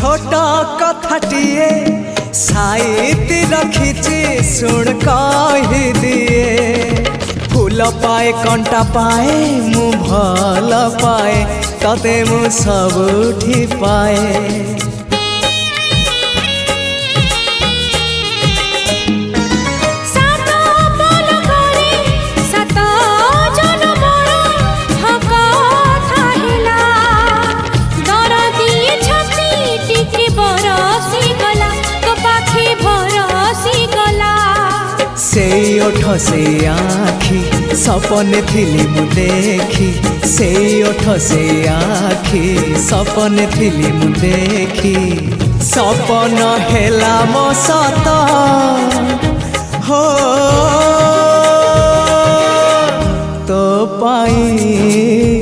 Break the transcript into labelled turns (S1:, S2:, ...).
S1: छोट कथाटिए साइती रखिछि सुन कहि दिए फूल पाए कंटा पाए मु भल पाए तते मु सबुठी पाए से ओठ से आखि सपने थिली मु देखी से ओठ से आखि सपने थिली मु देखी सपन हेला मो सत हो तो पाई